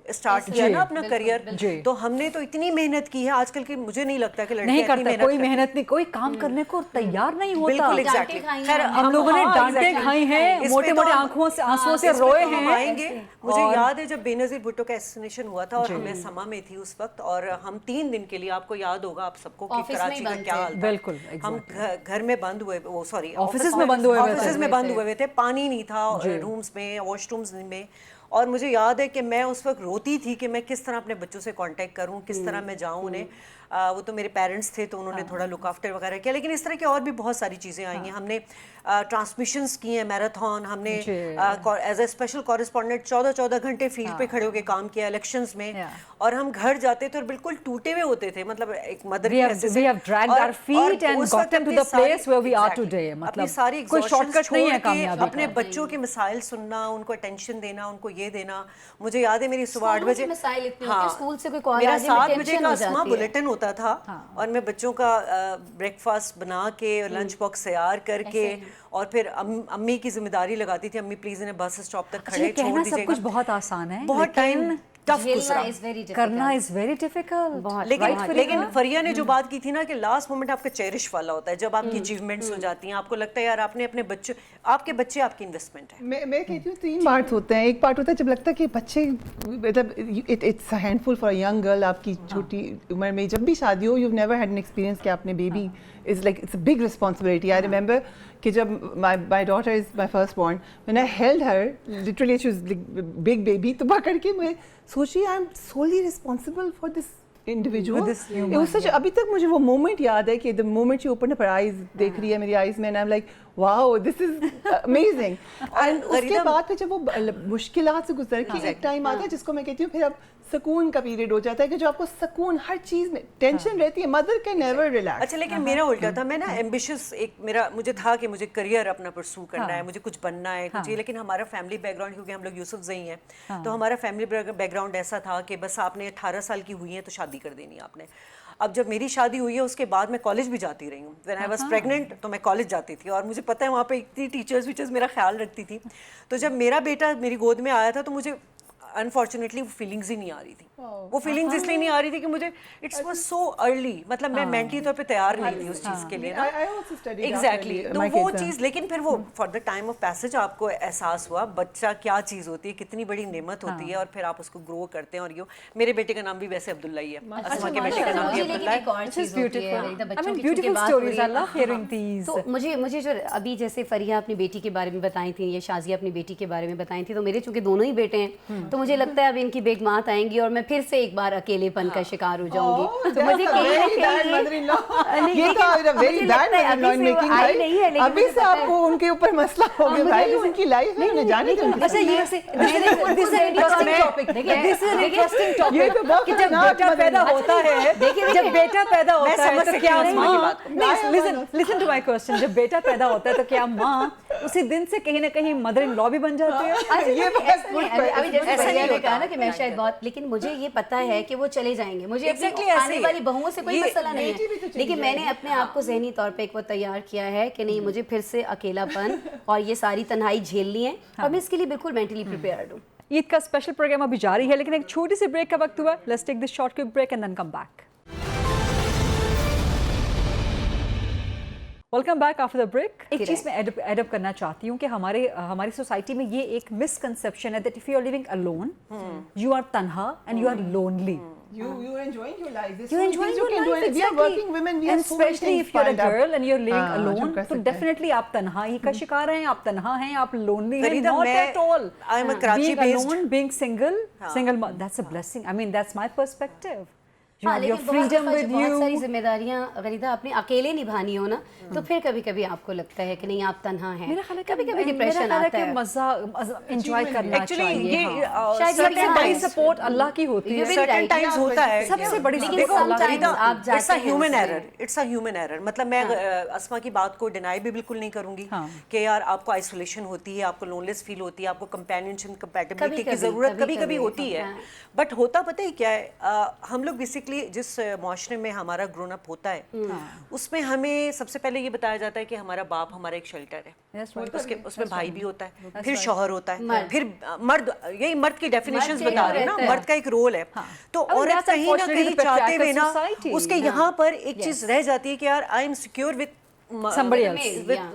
start کیا نا اپنا کریئر, تو ہم نے تو اتنی محنت کی ہے. آج کل کی مجھے نہیں لگتا کہ لڑکیاں اتنی محنت, کوئی محنت نہیں, کوئی کام کرنے کو تیار نہیں ہوتا. بالکل ایگزیکٹلی. خیر ہم لوگوں نے ڈانٹیں کھائی ہیں, موٹے موٹے آنسوؤں سے روئے ہیں. آئیں گے. مجھے یاد ہے جب بے نظیر بھٹو کا اساسینیشن ہوا تھا, اور میں سما میں تھی اس وقت, اور ہم 3 دن کے لیے, آپ کو یاد ہوگا آپ سب کو کہ کراچی کا کیا حال تھا, بالکل ہم گھر میں بند ہوئے, وہ سوری آفسز میں بند ہوئے تھے, پانی نہیں تھا رومز میں, واش رومز میں. اور مجھے یاد ہے کہ میں اس وقت روتی تھی کہ میں کس طرح اپنے بچوں سے کانٹیکٹ کروں, کس طرح میں جاؤں انہیں. وہ تو میرے پیرنٹس تھے تو انہوں نے تھوڑا لک آفٹر وغیرہ کیا, لیکن اس طرح کی اور بھی بہت ساری چیزیں آئی ہیں. ہم نے ٹرانسمیشنز کی ہیں, میراتھن, ہم نے ایز اے اسپیشل کورسپونڈنٹ 14 گھنٹے فیلڈ پہ کھڑے ہو کے کام کیا الیکشنز میں, اور ہم گھر جاتے تھے اور بالکل ٹوٹے ہوئے ہوتے تھے, مطلب ایک مدر کی حیثیت سے. اپنی ساری ایگزاشن چھوڑ کے اپنے بچوں کے مسائل سننا, ان کو اٹینشن دینا, ان کو یہ دینا. مجھے یاد ہے میری صبح 8 بجے, میرا 7 بجے کا اسما بلیٹن ہوتا تھا, اور میں بچوں کا بریک فاسٹ بنا کے, لنچ باکس تیار کر کے, اور پھر امی کی ذمہ داری لگاتی تھی, امی پلیز انہیں بس اسٹاپ تک کھڑے چھوڑ دیجیے گا. سب کچھ بہت آسان ہے, بہت ٹائم ٹف گزرا, کرنا از ویری ڈیفیکلٹ. لیکن فریہ نے جو بات کی تھی نا کہ لاسٹ مومنٹ آپ کا چیرش والا ہوتا ہے, جب آپ کی اچیومنٹس ہو جاتی ہیں, آپ کو لگتا ہے یار آپ نے اپنے بچے, آپ کے بچے آپ کی انویسٹمنٹ ہے. میں کہتی ہوں 3 پارٹ ہوتے ہیں. ایک پارٹ ہوتا ہے جب لگتا ہے کہ بچے, مطلب it's a handful for a young girl, آپ کی چھوٹی عمر میں جب بھی شادی ہو, you never had an experience کہ آپ نے baby is like it's a big responsibility. I remember کہ جب my daughter is my firstborn, when I held her, literally she was like big baby, تو پکڑ کے میں سوچی I am solely responsible for this individual. It was such, ابھی تک مجھے وہ مومنٹ یاد ہے کہ the moment she opened up her eyes, دیکھ رہی ہے میری آئیز میں, and I'm like wow, this is amazing. And اس کے بعد پھر جب وہ مشکلات سے گزر کے ایک ٹائم آتا ہے جس کو میں کہتی ہوں پھر اب سکون کا پیریڈ ہو جاتا ہے, کہ جو آپ کو سکون, ہر چیز میں ٹینشن رہتی ہے, مدر کین نیور ریلیکس. اچھا, لیکن میرا الٹا تھا, میں نا ایمبیشس, ایک مجھے تھا کہ مجھے کریئر اپنا پرسو کرنا ہے, مجھے کچھ بننا ہے کچھ, لیکن ہمارا فیملی بیک گراؤنڈ, کیونکہ ہم لوگ یوسف زئی ہیں, تو ہمارا فیملی بیک گراؤنڈ ایسا تھا کہ بس آپ نے 18 سال کی ہوئی ہیں تو شادی کر دینی آپ نے. اب جب میری شادی ہوئی ہے اس کے بعد میں کالج بھی جاتی رہی ہوں. وین آئی واز پریگننٹ تو میں کالج جاتی تھی, اور مجھے پتہ ہے وہاں پہ اتنی ٹیچرز میرا خیال رکھتی تھی. تو جب میرا بیٹا میری گود میں آیا تھا تو مجھے انفارچونیٹلی وہ فیلنگز ہی نہیں آ رہی تھی. وہ فیلنگز اس لیے نہیں آ رہی تھی کہ مجھے اٹس واز سو ارلی, مطلب میں مینٹلی طور پہ تیار نہیں تھی اس چیز کے لیے نا. ایگزیکٹلی. تو وہ چیز, لیکن پھر وہ for the time of passage آپ کو احساس ہوا بچہ کیا چیز ہوتی ہے, کتنی بڑی نعمت ہوتی ہے, اور پھر آپ اس کو گرو کرتے ہیں. اور یہ میرے بیٹے کا نام بھی ویسے عبداللہ ہی ہے, اسما کے بیٹے کا نام بھی عبداللہ ہے. تو مجھے جو ابھی جیسے فریہ اپنی بیٹی کے بارے میں بتائی تھیں, یا شازیہ اپنی بیٹی کے بارے میں بتائی تھیں, تو میرے چونکہ دونوں ہی بیٹے ہیں, تو مجھے لگتا ہے اب ان کی بیگمات آئیں گی اور میں फिर से एक बार अकेलेपन का शिकार हो जाऊंगी। Oh, तो मुझे कहीं ना कहीं mother-in-law. ये तो very bad mother-in-law making, right? अभी से आपको उनके ऊपर मसला हो गया भाई, उनकी लाइफ है, उन्हें जाने दो। अच्छा ये से this is interesting topic, this is interesting topic. ये तो बहुत कि जब बेटा पैदा होता है, जब बेटा पैदा होता है तो क्या माँ, लिसन टू माय क्वेश्चन, जब बेटा पैदा होता है तो क्या माँ उसी दिन से कहीं ना कहीं मदर इन लॉ भी बन जाती है? अभी जैसे भैया ने कहा ना कि मैं शायद बहुत, लेकिन मुझे ये पता है कि वो चले जाएंगे, मुझे अपनी आने वाली बहुओं से कोई मसला नहीं है, लेकिन मैंने अपने आप को ज़हनी तौर पे एक वो तैयार किया है कि नहीं, मुझे फिर से अकेलापन और ये सारी तन्हाई झेलनी है, और मैं इसके लिए बिल्कुल मेंटली प्रिपेयर्ड हूँ। ईद का स्पेशल प्रोग्राम अभी जारी है, लेकिन एक छोटी सी ब्रेक का वक्त हुआ। Let's take this short quick break and then come back. Welcome back after the break. एक चीज़ मैं एडअप करना चाहती हूँ कि हमारी सोसाइटी में ये एक मिसकंसेप्शन है that if you are living alone you are तन्हा and you are lonely. You're enjoying your life. You're enjoying your life, exactly. We are working women. We have so many especially things if you're a piled up. girl and you're living alone, जो कर तो सकते हैं। definitely आप तन्हाई का शिकार हैं, आप तन्हा हैं, आप lonely हैं, फरीदा, not मैं- at all. I'm a Karachi being based- alone, being single, that's a blessing. I mean, that's my perspective. You हाँ, have your लेकिन बहुत freedom दफा with जब बहुत सारी you. जिम्मेदारियां गरीदा अपने अकेले निभानी हो ना, तो फिर कभी कभी आपको लगता है कि नहीं आप तन्हा हैं, मेरा ख्याल है कभी कभी डिप्रेशन आता है। मजा एंजॉय करना Actually, चाहिए। ये, हाँ। शायद सबसे ये बड़ी right. सपोर्ट अल्लाह की होती है। Certain times होता है, सबसे बड़ी लेकिन देखो, sometimes आप जाते इट्स अ हैं ह्यूमन उसमें। Error, it's a human error. मतलब मैं अस्मा की बात को डिनाई भी बिल्कुल नहीं करूंगी हाँ। कि यार आपको आइसोलेशन होती है, आपको लोनलेस फील होती है, आपको कंपेनियनशिप कंपैटिबिलिटी की कभी-कभी, ज़रूरत कभी कभी कभी-कभी, होती है। हाँ। बट होता पता ही क्या है, हम लोग बेसिकली जिस मुआशरे में हमारा ग्रोन अप होता है उसमें हमें सबसे पहले ये बताया जाता है कि हमारा बाप हमारा एक शेल्टर है, That's right. उसमें भाई भी होता है, फिर शौहर होता है, फिर मर्द, यही मर्द की डेफिनेशंस मर्द बता रहे हैं रहता ना, है। मर्द का एक रोल है। तो I mean, औरत that's कहीं ना unfortunately कहीं the चाहते हुए ना society. उसके यहाँ पर एक चीज रह जाती है कि यार I am secure with Somebody else.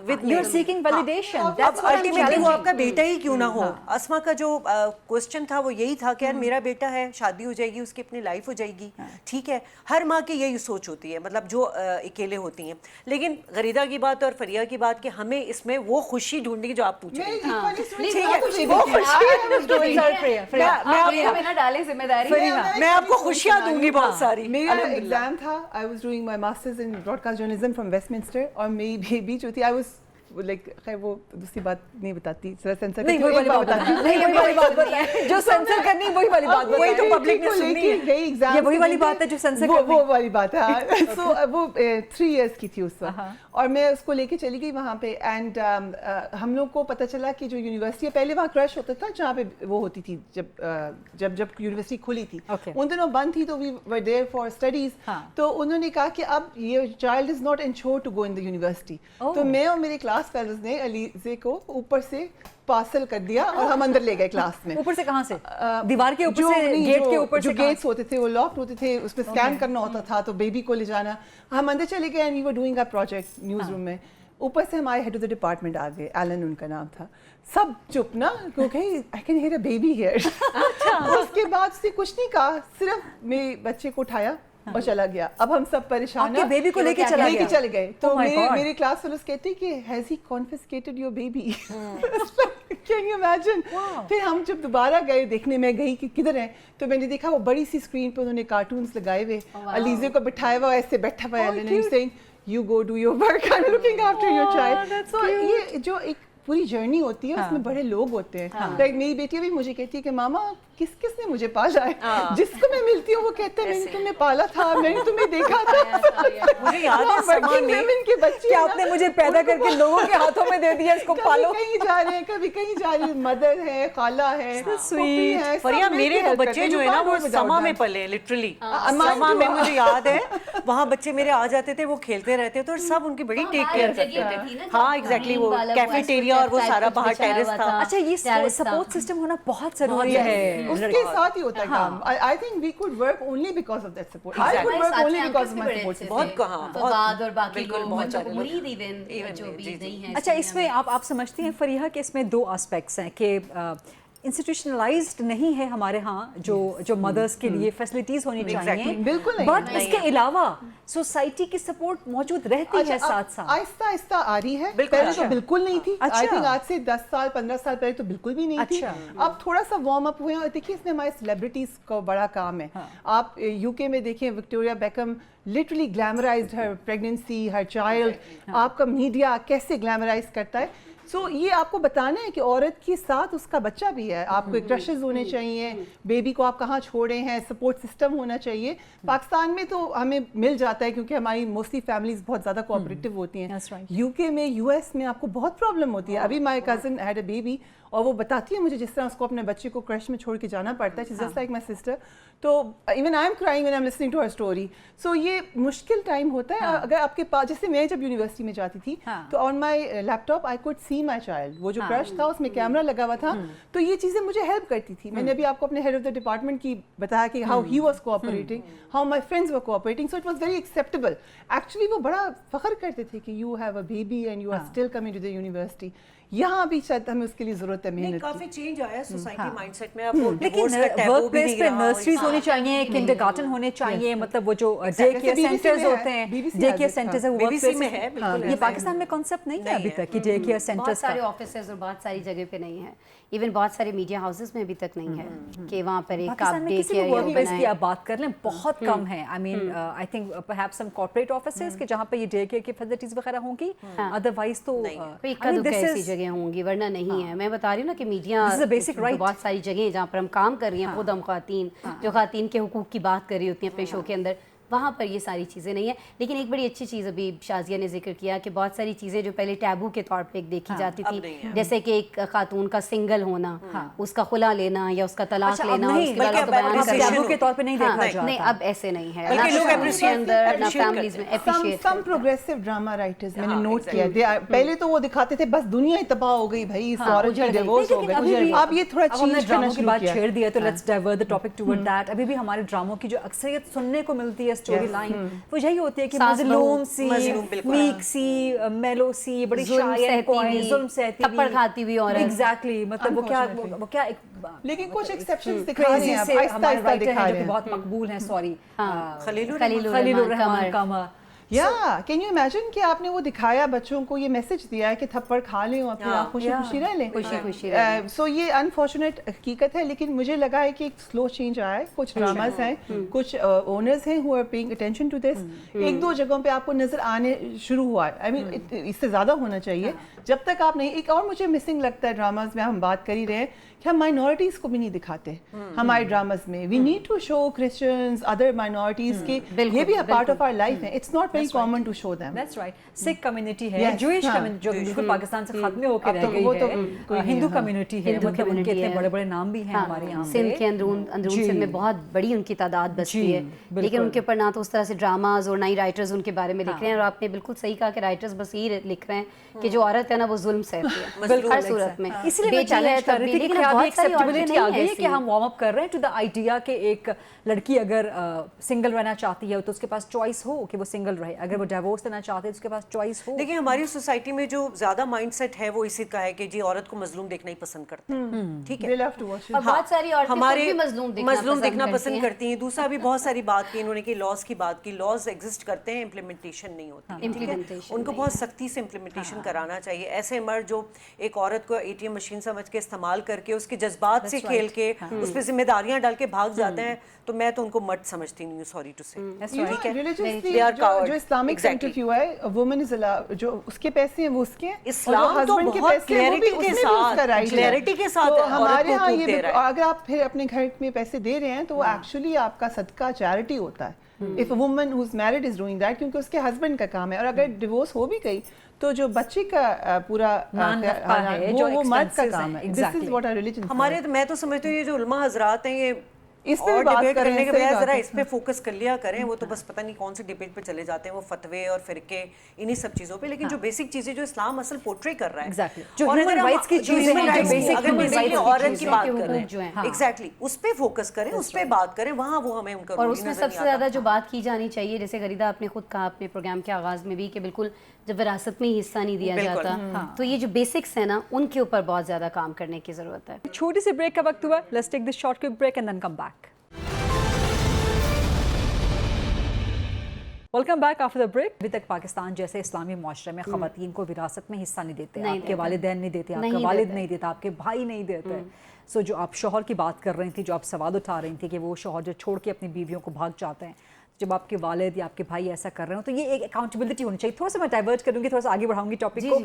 with You're seeking validation. अब That's what I'm अल्टीमेटली वो challenging. आपका बेटा ही क्यों ना हो। अस्मा का जो क्वेश्चन था वो यही था कि यार मेरा बेटा है, शादी हो जाएगी, उसकी अपनी लाइफ हो जाएगी, ठीक है। हर माँ की यही सोच होती है, मतलब जो अकेले होती हैं। लेकिन गरीदा की बात और फरिया की बात कि हमें इसमें वो खुशी ढूंढनी जो आप पूछ रहे हैं। वो बिना डाले जिम्मेदारी मैं आपको खुशियाँ दूंगी बहुत सारी। मेरा एग्जाम था, I was doing my masters in broadcast journalism from Westminster, और मेरी बेबी जो थी, आई वाज लाइक, खैर वो दूसरी बात नहीं बताती, जरा सेंसर नहीं वही वाली बात बताती, नहीं वही वाली बात बताती, जो सेंसर करनी वही वाली बात वही तो बताएं। पब्लिक ने सुननी है। गई एग्जाम, ये वही वाली बात है जो सेंसर वो करनी। वाली बात है। सो वो 3 इयर्स की थी उस वक्त, और मैं उसको लेके चली गई वहाँ पे, एंड हम लोग को पता चला कि जो यूनिवर्सिटी है, पहले वहाँ क्रश होता था जहाँ पे वो होती थी, जब यूनिवर्सिटी खुली थी, उन दिनों बंद थी, तो we were there for studies. तो उन्होंने कहा कि अब ये child is not insured to go in the university. तो मैं और मेरे क्लास फेलोज ने अलीजे को ऊपर से पार्सल कर दिया और हम अंदर ले गए क्लास में। ऊपर से कहाँ से? दीवार के ऊपर से, नहीं, गेट के ऊपर से? जो गेट्स होते थे वो लॉक्ड होते थे, उसमें स्कैन करना होता था, तो बेबी को ले जाना। हम अंदर चले गए and we were doing a project news room में। ऊपर से हमारे हेड ऑफ द डिपार्टमेंट आ गए, एलन उनका नाम था। सब चुप ना, क्योंकि I can hear a baby here. उसके बाद उसने कुछ नहीं कहा, सिर्फ मेरे बच्चे को उठाया और चला गया। अब हम सब परेशान आपके बेबी को लेके चला गया? चले गए। तो Oh my God. मेरे क्लास फेलोज कहते कि has he confiscated your baby? Can you imagine? फिर हम जब दोबारा गए देखने, में गई कि किधर है, तो मैंने देखा वो बड़ी सी स्क्रीन पे उन्होंने कार्टून्स लगाए हुए, अलीजे को बिठाया हुआ ऐसे बैठा हुआ है, Alan saying you go do your work, I am looking after your child. So ये जो एक पूरी जर्नी होती है, उसमें बड़े लोग होते हैं। लाइक मेरी बेटी भी मुझे कहती है कि मामा किसने मुझे पाला है? जिसको मैं मिलती हूँ वो कहते हैं मैंने तुम्हें पाला था, मैंने तुम्हें देखा था। मुझे याद है समा में के बच्चे कि आपने मुझे पैदा करके लोगों के हाथों में दे दिया, इसको पालो। कहीं जा रहे हैं, कभी कहीं जा रहे हैं, मदर है, खाला है, फूफी है, सब फरिया, मिलके मेरे तो help बच्चे करते हैं। जो है ना वो बात बजाओ समा में डांस। पले, लिटरली अम्मा समा में जो- मुझे याद है, वहाँ बच्चे मेरे आ जाते थे, वो खेलते रहते थे और सब उनकी बड़ी टेक केयर करते थे। हाँ एग्जैक्टली, वो कैफेटेरिया और वो सारा बाहर टेरेस था। अच्छा, ये सपोर्ट सिस्टम होना बहुत जरूरी है। उसके साथ ही होता है काम। I think we could work only because of that support. I could work only because of my support. बहुत कहा, बहुत फवाद और बाकी बिल्कुल, लोग, बहुत मतलब सारे मुरीद लोग। इवन जो भी नहीं है। अच्छा, इसमें आप समझती हैं फरीहा कि इसमें 2 एस्पेक्ट्स हैं कि इंस्टीट्यूशनलाइज्ड नहीं है हमारे यहाँ जो मदर्स के लिए फैसिलिटीज होनी चाहिए, बिल्कुल नहीं, बट इसके अलावा सोसाइटी की सपोर्ट मौजूद रहती है साथ साथ, आहिस्ता आहिस्ता आ रही है। पहले तो बिल्कुल नहीं थी। आई थिंक आज से 10 साल 15 साल पहले तो बिल्कुल भी नहीं थी। अब थोड़ा सा वार्म अप हुए हैं। और देखिए इसमें हमारे सेलिब्रिटीज का बड़ा काम है। आप यूके में देखिए Victoria become literally glamorised her pregnancy, her child. आपका मीडिया कैसे ग्लैमराइज करता है। सो ये आपको बताना है कि औरत के साथ उसका बच्चा भी है। आपको एक क्रशेस होने चाहिए, बेबी को आप कहाँ छोड़े हैं, सपोर्ट सिस्टम होना चाहिए। पाकिस्तान में तो हमें मिल जाता है क्योंकि हमारी मोस्टली फैमिलीज बहुत ज़्यादा कोऑपरेटिव होती हैं। यूके में, यूएस में आपको बहुत प्रॉब्लम होती है। अभी my cousin had a baby और वो बताती है मुझे जिस तरह उसको अपने बच्चे को क्रश में छोड़ के जाना पड़ता है। Just like my sister. तो even I am crying when I am listening to her story. So ये मुश्किल टाइम होता है। अगर आपके पास, जैसे मैं जब यूनिवर्सिटी में जाती थी तो on my laptop I could see my child. वो जो क्रश था उसमें कैमरा लगा हुआ था। तो ये चीज़ें मुझे हेल्प करती थी। मैंने अभी आपको अपने हेड ऑफ द डिपार्टमेंट की बताया कि how he was cooperating, how my friends were cooperating. So it was very acceptable. Actually वो बड़ा फख्र करते थे कि you have a baby and you are still coming to the university. यहाँ भी शायद हमें उसके लिए जरूरत है मेहनत की। काफी चेंज आया सोसाइटी माइंडसेट में। अब लेकिन वर्क प्लेस पे नर्सरीज होनी चाहिए, किंडरगार्टन होने चाहिए। मतलब वो जो डे केयर सेंटर्स होते हैं, डे केयर सेंटर्स है, वर्क प्लेस में है। ये पाकिस्तान में कॉन्सेप्ट नहीं है अभी तक कि डे केयर सेंटर्स। बहुत सारे ऑफिसेज और बहुत सारी जगह पे नहीं है। इवन बहुत सारे मीडिया हाउसेस में अभी तक नहीं है कि वहाँ पर एक आप डे केयर वर्क प्लेस की आप बात कर लें, बहुत कम है। I mean I think perhaps some corporate offices के जहाँ पे ये डे केयर की फैसिलिटीज वगैरह होंगी, अदरवाइज तो ऐसी जगह होंगी, वरना नहीं है। मैं बता रही हूँ ना कि मीडिया बहुत सारी जगह जहाँ पर हम काम कर रही हैं, खुद हम खातीन जो खातीन के हुकूक की बात कर रही होती हैं अपने शो के अंदर, वहाँ पर ये सारी चीज़ें नहीं है। लेकिन एक बड़ी अच्छी चीज़ अभी शाजिया ने जिक्र किया कि बहुत सारी चीज़ें जो पहले टैबू के तौर पे देखी जाती थी, जैसे कि एक खातून का सिंगल होना, उसका खुला लेना या उसका तलाक लेना, उसके बाद उसको बयान करना, टैबू के तौर पे नहीं देखा जाता। नहीं, अब ऐसे नहीं है। ना लोग अंदर ना फैमिलीज में एप्रिशिएट। सम प्रोग्रेसिव ड्रामा राइटर्स मैंने नोट किया, पहले तो वो दिखाते थे बस दुनिया ही तबाह हो गई भाई, इस औरत की डिवोर्स हो गई। अब ये थोड़ा चेंज करना शुरू किया। छेड़ दिया तो let's divert the topic toward that. अभी भी हमारे ड्रामों की जो अक्सरियत सुनने को मिलती है स्टोरी लाइन, वो यही होती है कि मजलूम सी, मीक सी, मेलो सी, बड़ी शायर, जुल्म सहती, थप्पड़ खाती हुई औरत। एग्जैक्टली, मतलब वो क्या लेकिन कुछ एक्सेप्शंस दिखा रहे हैं, आहिस्ता आहिस्ता दिखा रहे हैं, बहुत मकबूल हैं। सॉरी, खलीलुर रहमान कामा। या कैन यू इमेजिन कि आपने वो दिखाया, बच्चों को ये मैसेज दिया है कि थप्पड़ खा लें और फिर आप खुशी खुशी रह लें, खुशी खुशी रह लें। सो ये अनफॉर्चुनेट हकीकत है। लेकिन मुझे लगा है कि एक स्लो चेंज आया है। कुछ ड्रामास हैं, कुछ ओनर्स हैं who are paying attention to this. एक दो जगहों पे आपको नजर आने शुरू हुआ है। आई मीन इससे ज्यादा होना चाहिए। जब तक आप नहीं, एक और मुझे मिसिंग लगता है ड्रामास में, हम बात कर ही रहे हैं कि हम माइनॉरिटीज को भी नहीं दिखाते हमारे ड्रामास में। We need to show Christians, other minorities के, ये भी पार्ट ऑफ आवर लाइफ है। It's not very common to show them. That's right. Sikh community है, जूइश कम्युनिटी जो बिल्कुल पाकिस्तान से खत्म होकर रह गई है, हिंदू कम्युनिटी है, मतलब उनके इतने बड़े-बड़े नाम भी हैं हमारे यहाँ। सिंध के अंदरून सिंध में बहुत बड़ी उनकी तादाद बसती है, लेकिन उनके ऊपर ना तो उस तरह से ड्रामाज और ना ही राइटर्स उनके बारे में लिख रहे हैं। और आपने बिल्कुल सही कहा कि राइटर्स बस यही लिख रहे हैं कि जो औरत है ना वो जुल्म सहती है हर सूरत में। इसलिए मैं चैलेंज कर रही थी कि क्या एक्सेप्टेबिलिटी आ गई है कि हम वार्म अप कर रहे हैं टू द आइडिया कि एक लड़की अगर सिंगल रहना चाहती है तो उसके पास चॉइस हो कि वो सिंगल रहे, अगर वो डिवोर्स लेना चाहते हैं तो उसके पास चॉइस हो। देखिए हमारी सोसाइटी में जो ज्यादा माइंडसेट है वो इसी का है कि जी औरत को मजलूम देखना ही पसंद करते हैं। ठीक है, बहुत सारी औरतें हमारे मजलूम देखना पसंद करती हैं। दूसरा भी बहुत सारी बात की इन्होंने कि लॉज की बात की, लॉज एग्जिस्ट करते हैं, इम्प्लीमेंटेशन नहीं होती। उनको बहुत सख्ती से इम्प्लीमेंटेशन कराना चाहिए। ऐसे मर्द जो एक औरत को एटीएम मशीन समझ के इस्तेमाल करके उसके जज्बात से खेल के उस पर जिम्मेदारियां डाल के भाग जाते हैं, तो मैं तो उनको मर्द समझती नहीं हूँ, सॉरी टू से। जो इस्लामिक सेंट ऑफ व्यू है, वुमेन इज जो उसके पैसे हैं वो उसके हैं, इस्लाम तो बहुत क्लैरिटी के साथ हमारे यहाँ ये, अगर आप फिर अपने घर में पैसे दे रहे हैं तो वो एक्चुअली आपका सदका चैरिटी होता है। If a woman who is married is doing that, क्योंकि उसके हस्बैंड का काम है। और अगर डिवोर्स हो भी गई तो जो बच्चे का पूरा वो मर्द का काम है। This is what our religion. हमारे मैं तो समझती हूँ ये जो उलमा हजरात हैं, ये اس پہ اور بات ڈیبیٹ کریں کرنے کے صحیح بجائے بات ذرا ہے. اس پہ فوکس کر لیا کریں. وہ تو بس پتہ نہیں کون سے ڈیبیٹ پہ چلے جاتے ہیں وہ فتوے اور فرقے انہی سب چیزوں پہ, لیکن جو بیسک چیزیں جو اسلام اصل پورٹری کر رہا ہے Exactly. جو اور human اگر ہم rights کی چیزیں ہیں, جو basic اگر human rights بیسکلی کی عورت کی چیزیں بات کے کر حقوق رہے جو ہیں. ہیں ایگزیکٹلی اس پہ فوکس کریں, اس پہ بات کریں, وہاں وہ ہمیں ان کا اور رول اس میں نظر سب نہیں سے زیادہ آتا. جو بات کی جانی چاہیے, جیسے غریدہ آپ نے خود کہا اپنے پروگرام کے آغاز میں بھی کہ بالکل جب وراثت میں ہی حصہ نہیں دیا جاتا, تو یہ جو بیسکس ہیں نا ان کے اوپر بہت زیادہ کام کرنے کی ضرورت ہے. چھوٹی سی بریک کا وقت ہوا. Let's take this short quick break and then come back. Welcome back after the break. ابھی تک پاکستان جیسے اسلامی معاشرے میں خواتین کو وراثت میں حصہ نہیں دیتے. آپ کے والدین نہیں دیتے, آپ کا والد نہیں دیتا, آپ کے بھائی نہیں دیتے. سو جو آپ شوہر کی بات کر رہی تھی, جو آپ سوال اٹھا رہی تھی کہ وہ شوہر جو چھوڑ کے اپنی بیویوں کو بھاگ جاتے ہیں, جب آپ کے والد یا آپ کے بھائی ایسا کر رہے ہوں تو یہ ایک اکاؤنٹیبلٹی ہونی چاہیے. تھوڑا سا میں ڈائیورٹ کروں گی, تھوڑا سا آگے بڑھاؤں گی ٹاپک کو.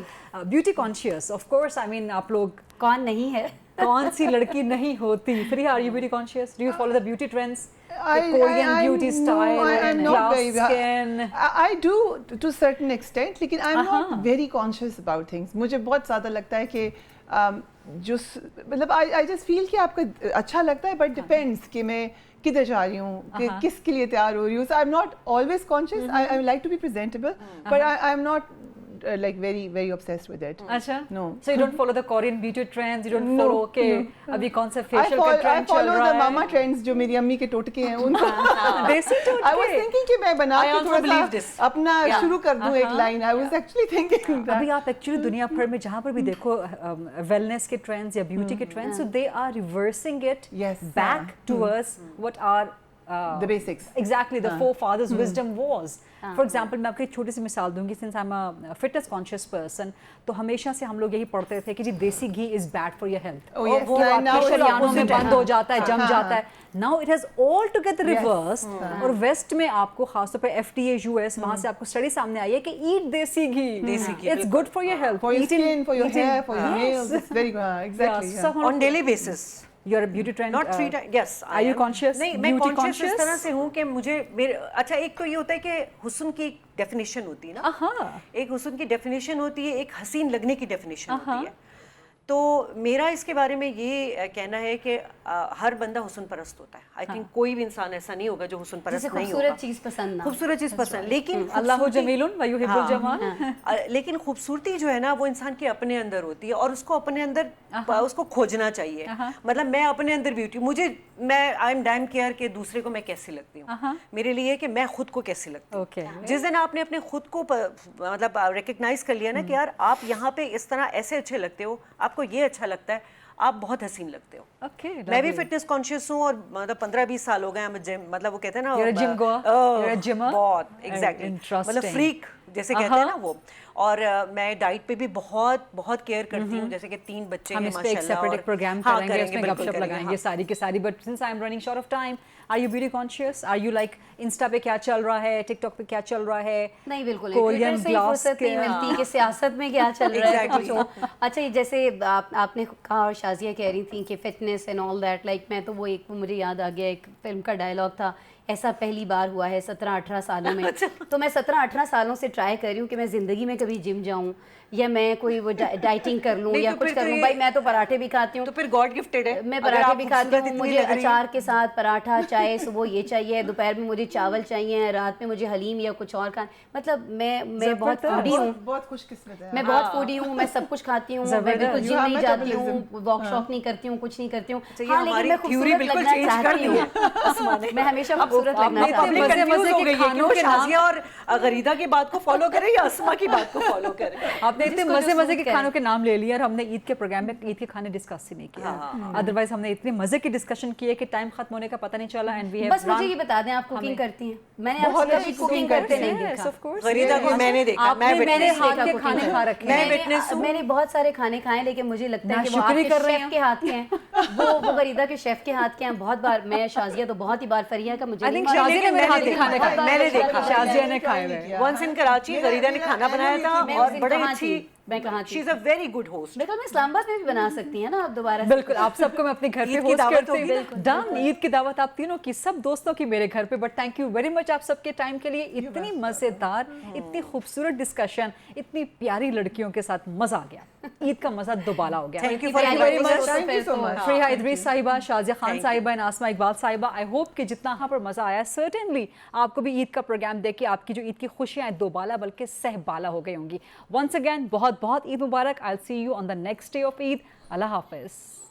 Beauty conscious, of course, I mean آپ لوگ کون نہیں ہے, کون سی لڑکی نہیں ہوتی. Fariha, are you beauty conscious? Do you follow the beauty trends? Korean beauty style, I'm not glass very skin. I do to certain extent, لیکن I'm not very conscious about things. مجھے بہت زیادہ لگتا ہے کہ جو مطلب I just feel کہ آپ کو اچھا لگتا ہے, but depends کہ میں کدھر جا رہی ہوں, کہ کس کے لیے تیار ہو رہی ہوں. So I'm not always conscious. I like to be presentable, but I'm not like very obsessed with it. اچھا, No. So you don't follow the Korean beauty trends, you don't follow کہ ابھی کون سا facial کا I trend چل follow رہا the ہے. mama trends جو میری امی کے ٹوٹکے ہیں ان کو. دیسی ٹوٹکے. I was thinking کہ میں بنا کے تھوڑا سا اپنا شروع کر دوں ایک line. I was actually thinking that. ابھی آپ ایکچولی دنیا بھر میں جہاں پر بھی دیکھو ویلنس کے ٹرینڈز یا بیوٹی کے trends, so they are reversing it back towards what are the basics. Exactly, the forefathers' wisdom was. For example, میں آپ کو ایک چھوٹی سی مثال دوں گی. Since I'm a fitness conscious person, تو ہمیشہ سے ہم لوگ یہی پڑھتے تھے کہ جی دیسی گھی is bad for your health. Oh yes, وہ now it's شریانوں میں opposite. بند ہو جاتا ہے, جم جاتا ہے. Now it has altogether reversed. اور ویسٹ میں آپ کو خاص طور پہ FDA US, وہاں سے آپ کو اسٹڈی سامنے آئی ہے کہ eat دیسی گھی. It's good for your health. For your skin, for your hair, for your nails. It's very good. Exactly. On daily basis. You're a beauty trend. Not 3 times. Yes. Are you conscious? نہیں, میں Beauty conscious اس conscious? طرح سے ہوں کہ مجھے اچھا ایک تو یہ ہوتا ہے کہ حسن کی ایک ڈیفینیشن ہوتی ہے نا, ایک حسن کی ڈیفینیشن ہوتی ہے, ایک حسین لگنے کی ڈیفینیشن ہوتی ہے. تو میرا اس کے بارے میں یہ کہنا ہے کہ ہر بندہ حسن پرست ہوتا ہے. آئی تھنک کوئی بھی انسان ایسا نہیں ہوگا جو حسن پرست نہیں ہوگا. خوبصورت چیز پسند نہ, خوبصورت چیز پسند, لیکن اللہ جمیل و یحب الجمال. لیکن خوبصورتی جو ہے نا وہ انسان کے اپنے اندر ہوتی ہے, اور اس کو اپنے اندر اس کو کھوجنا چاہیے. مطلب میں اپنے اندر بیوٹی, مجھے میں آئی ایم ڈیم کیئر کہ دوسرے کو میں کیسی لگتی ہوں. میرے لیے کہ میں خود کو کیسی لگتی ہوں. جس دن آپ نے اپنے خود کو مطلب ریکگنائز کر لیا نا کہ یار آپ یہاں پہ اس طرح ایسے اچھے لگتے ہو, آپ کو یہ اچھا لگتا ہے, آپ بہت حسین لگتے ہو. میں بھی فٹنس کانشیس ہوں, اور مطلب 15-20 سال ہو گئے. مطلب وہ کہتے ہیں نا بہت ایگزیکٹلی, مطلب فریک جیسے کہتے ہیں نا وہ. اور میں ڈائٹ پہ بھی بہت بہت کیئر کرتی ہوں, جیسے کہ 3 بچے ہیں ماشاءاللہ. ہم اس پہ ایک سیپریٹ پروگرام کریں گے, اس میں گپ شپ لگائیں گے ساری کے ساری. But since I am running short of time, are you beauty conscious? Are you like Insta پہ کیا چل رہا ہے, ٹک ٹاک پہ کیا چل رہا ہے؟ نہیں بالکل کورین گلاس نہیں ملتی کہ سیاست میں کیا چل رہا ہے. اچھا جیسے آپ نے کہا اور شازیہ کہہ رہی تھیں کہ fitness and all that, like میں تو وہ ایک مجھے یاد آ گیا, ایک فلم کا ڈائلاگ تھا, ایسا پہلی بار ہوا ہے 17-18 سالوں میں. تو میں 17-18 سالوں سے ٹرائی کر رہی ہوں کہ میں زندگی میں کبھی جم جاؤں یا میں کوئی وہ ڈائٹنگ کر لوں یا کچھ کر لوں. بھائی میں تو پراٹھے بھی کھاتی ہوں, تو پھر گاڈ گفٹڈ ہے. میں پراٹھے بھی کھاتی ہوں, مجھے اچار کے ساتھ پراٹھا, چائے, صبح یہ چاہیے, دوپہر میں مجھے چاول چاہیے, رات میں مجھے حلیم یا کچھ اور کھانا. مطلب میں بہت فوڈی ہوں, بہت خوش قسمت ہے. میں بہت فوڈی ہوں, میں سب کچھ کھاتی ہوں, میں بالکل جم نہیں جاتی ہوں, واک شاپ نہیں کرتی ہوں, کچھ نہیں کرتی ہوں. ہاں لیکن میں خوبصورت لگنا چاہتی ہوں, میں ہمیشہ خوبصورت لگنا چاہتی ہوں. مزے کے کھانوں کے شازیہ اور غریدہ کی بات کو فالو کریں یا اسما کی بات کو فالو کریں. آپ نے اتنے مزے کے کھانوں کے نام لے لیے, اور ہم نے عید کے پروگرام میں عید کے کھانے ڈسکس ہی نہیں کیا. ادروائز ہم نے اتنے مزے کی ڈسکشن کی ہے کہ ٹائم ختم ہونے کا پتہ نہیں چلا. اینڈ وی ہیو بس مجھے یہ بتا دیں آپ کوکنگ کرتی ہیں؟ میں نے آپ سے کوکنگ کرتے نہیں دیکھا. غریدہ کو میں نے دیکھا, میں نے ہاتھ کے کھانے کھا رکھے ہیں. میں نے بہت سارے کھانے کھائے, لیکن مجھے لگتا ہے کہ وہ آپ کے شیف کے ہاتھ کے ہیں, وہ غریدہ کے شیف کے ہاتھ کے ہیں. بہت بار میں شازیہ تو بہت ہی بار, فریحہ کا مجھے نہیں, شازیہ نے میرے ہاتھ کے کھانے کھائے, میں نے دیکھا, شازیہ نے کھائے ہوئے. ونس ان کراچی غریدہ نے کھانا بنایا تھا, اور بڑے اچھی, میں کہاں تھی, شی از اے ویری گڈ ہوسٹ. بالکل میں اسلام آباد میں بھی بنا سکتی ہیں نا آپ دوبارہ. بالکل, آپ سب کو میں اپنے گھر پہ ہوسٹ کرتی ہوں. ڈن, عید کی دعوت آپ تینوں کی, سب دوستوں کی میرے گھر پہ. But thank you very much آپ سب کے ٹائم کے لیے. اتنی مزیدار, اتنی خوبصورت ڈسکشن, اتنی پیاری لڑکیوں کے ساتھ مزہ آ گیا. عید کا مزہ دوبالا ہو گیا. Thank you for Thank you very inviting much. us. Thank you so much. Fariha Idris صاحبہ, شازیہ خان Thank you. صاحبہ, ناسمہ اقبال صاحبہ, آئی ہوپ کہ جتنا یہاں پر مزہ آیا سرٹنلی آپ کو بھی عید کا پروگرام دیکھ کے آپ کی جو عید کی خوشیاں ہیں دوبالا بلکہ سہ بالا ہو گئی ہوں گی. ونس اگین بہت بہت عید مبارک. I will see you on the next day of Eid. Allah حافظ.